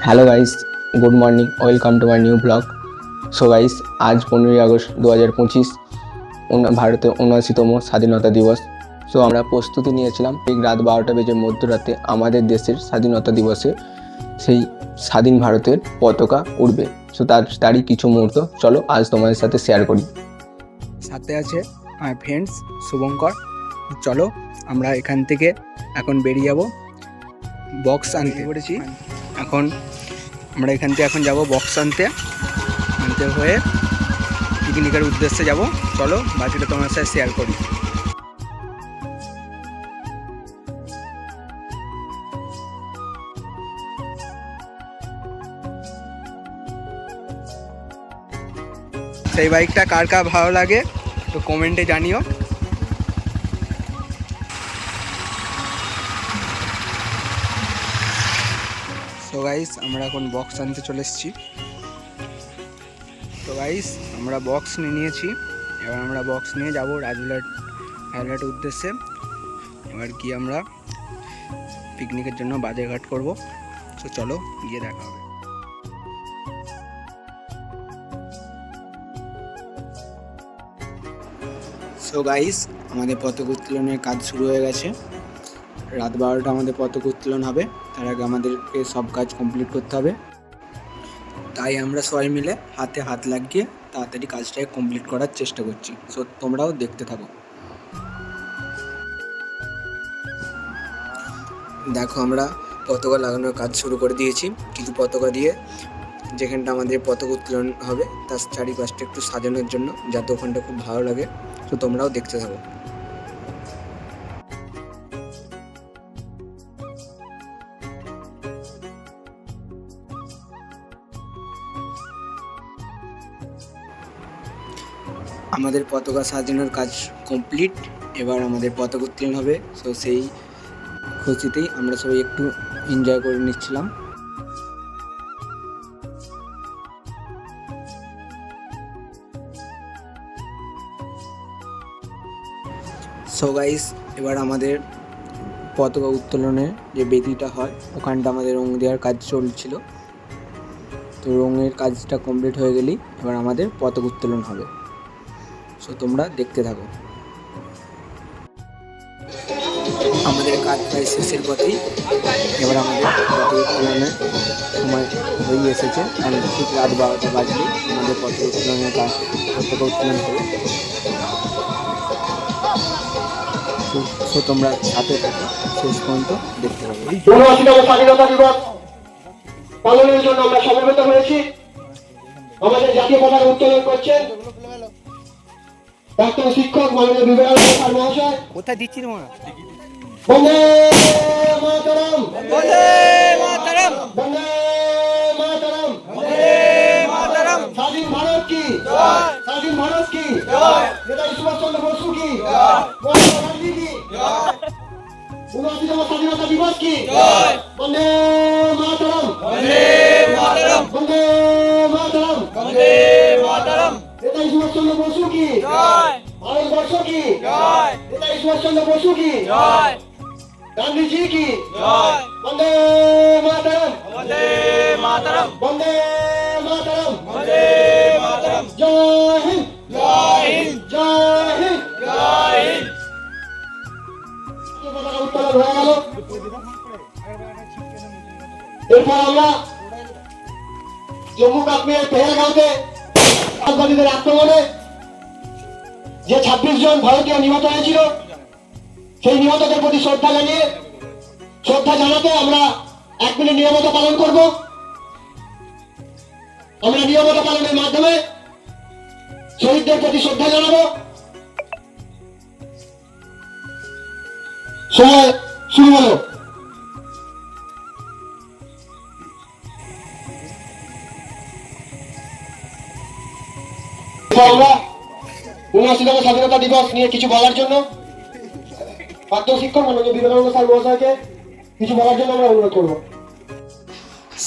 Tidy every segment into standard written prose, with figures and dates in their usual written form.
Hello guys, good morning, welcome to my new blog. So guys, আজ 15ই August 2025 ভারতের 79তম স্বাধীনতা দিবস। সো আমরা প্রস্তুতি নিয়েছিলাম ঠিক রাত 12টা বেজে মধ্যরাতে আমাদের দেশের স্বাধীনতা দিবসে সেই স্বাধীন ভারতের পতাকা উড়বে। সো তারই কিছু মুহূর্ত চলো আজ তোমাদের সাথে শেয়ার করি। সাথে আছে আমার ফ্রেন্ডস শুভঙ্কর। চলো আমরা এখান থেকে এখন বেরিয়ে যাব, বক্স আনতে পড়েছি। এখন আমরা এখান থেকে এখন যাব বক্স আনতে হয়ে পিকনিকের উদ্দেশ্যে যাব। চলো বাকিটা তোমার সাথে শেয়ার করি। সেই বাইকটা কার কার ভালো লাগে তো কমেন্টে জানিও। তো গাইস আমরা এখন বক্স আনতে চলে এসেছি। তো গাইস আমরা বক্স নিয়েছি, এবার আমরা বক্স নিয়ে যাব রাজুলাটের উদ্দেশ্যে। এবার কি আমরা পিকনিকের জন্য বাজারঘাট করব। তো চলো গিয়ে দেখা হবে। সো গাইস আমাদের পতাকা উত্তোলনের কাজ শুরু হয়ে গেছে। রাত 12টা আমাদের পতাকা উত্তোলন হবে, তার আগে আমাদেরকে সব কাজ কমপ্লিট করতে হবে। তাই আমরা সবাই মিলে হাতে হাত লাগিয়ে তাড়াতাড়ি কাজটাকে কমপ্লিট করার চেষ্টা করছি। সো তোমরাও দেখতে থাকো। দেখো আমরা পতাকা লাগানোর কাজ শুরু করে দিয়েছি। কিছু পতাকা দিয়ে যেখানটা আমাদের পতাকা উত্তোলন হবে তার চারিপাশটা একটু সাজানোর জন্য, যাতে ওখানটা খুব ভালো লাগে। তো তোমরাও দেখতে থাকো। আমাদের পতাকা সাজানোর কাজ কমপ্লিট, এবার আমাদের পতাকা উত্তোলন হবে। সো সেই খুশিতেই আমরা সবাই একটু এনজয় করে নিচ্ছিলাম। সো গাইস এবার আমাদের পতাকা উত্তোলনের যে বেদিটা হয় ওখানটা আমাদের রং দেওয়ার কাজ চলছিল। তো রঙের কাজটা কমপ্লিট হয়ে গেলেই এবার আমাদের পতাকা উত্তোলন হবে। সো তোমরা দেখতে থাকো। আমাদের কাজ প্রায় শেষের পথেই, এবার আমাদের পতাকা উত্তোলনের সময় হয়ে এসেছে। কারণ ঠিক রাত 12টা বাজলেই আমাদের পতাকা উত্তোলন হবে। সো তোমরা সাথে থাকো, শেষ পর্যন্ত দেখতে পাবে। ৭৯তম স্বাধীনতা দিবস পালনের জন্য আমরা সমবেত হয়েছি। আমাদের জাতীয় পতাকা উত্তোলন করছেন প্রাক্তন শিক্ষক মাননীয় বিবেকানন্দ স্যার মহাশয়। কোথায় দিচ্ছি তোমরা? বন্দে মাতরম, বন্দে মাতরম, বন্দে মাতরম, বন্দে মাতরম। স্বাধীন ভারত কি জয়, স্বাধীন ভারত কি জয়, নেতাজি সুভাষচন্দ্র বসু কি জয়, মহাত্মা গান্ধী কি জয়, ৭৯তম স্বাধীনতা দিবস কি জয়, বন্দে মাতরম, বন্দে মাতরম, বন্দে মাতরম, বন্দে মাতরম। নেতাজি সুভাষচন্দ্র বসু কি জয়, ভারতবর্ষ কি জয়, নেতাজি সুভাষচন্দ্র বসু কি জয়, গান্ধীজি কি জয়, বন্দে মাতরম, বন্দে মাতরম, বন্দে মাতরম, বন্দে মাতরম। জয় হিন্দ, জয় হিন্দ, জয় হিন্দ। জয় হিন্দ। পতাকা উত্তোলন হয়ে গেল। এরপর আমরা জম্মু কাশ্মীরের পেহেলগাঁওতে সন্ত্রাসবাদীদের আক্রমণে যে 26 জন ভারতীয় নিহত হয়েছিল, সেই নিহতদের প্রতি শ্রদ্ধা জানাতে আমরা 1 মিনিট নীরবতা পালন করব। আমরা নীরবতা পালনের মাধ্যমে শহীদদের প্রতি শ্রদ্ধা জানাবো। সময় শুরু হলো। আমরা ৭৯তম স্বাধীনতা দিবস নিয়ে কিছু বলার জন্য প্রাক্তন শিক্ষক মাননীয় বিবেকানন্দ স্যার মহাশয়কে কিছু বলার জন্য আমরা অনুরোধ করবো।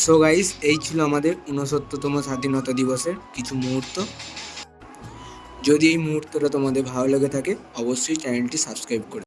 সো গাইস এই ছিল আমাদের ৬৯তম স্বাধীনতা দিবসের কিছু মুহূর্ত। যদি এই মুহূর্তটা তোমাদের ভালো লেগে থাকে অবশ্যই চ্যানেলটি সাবস্ক্রাইব করে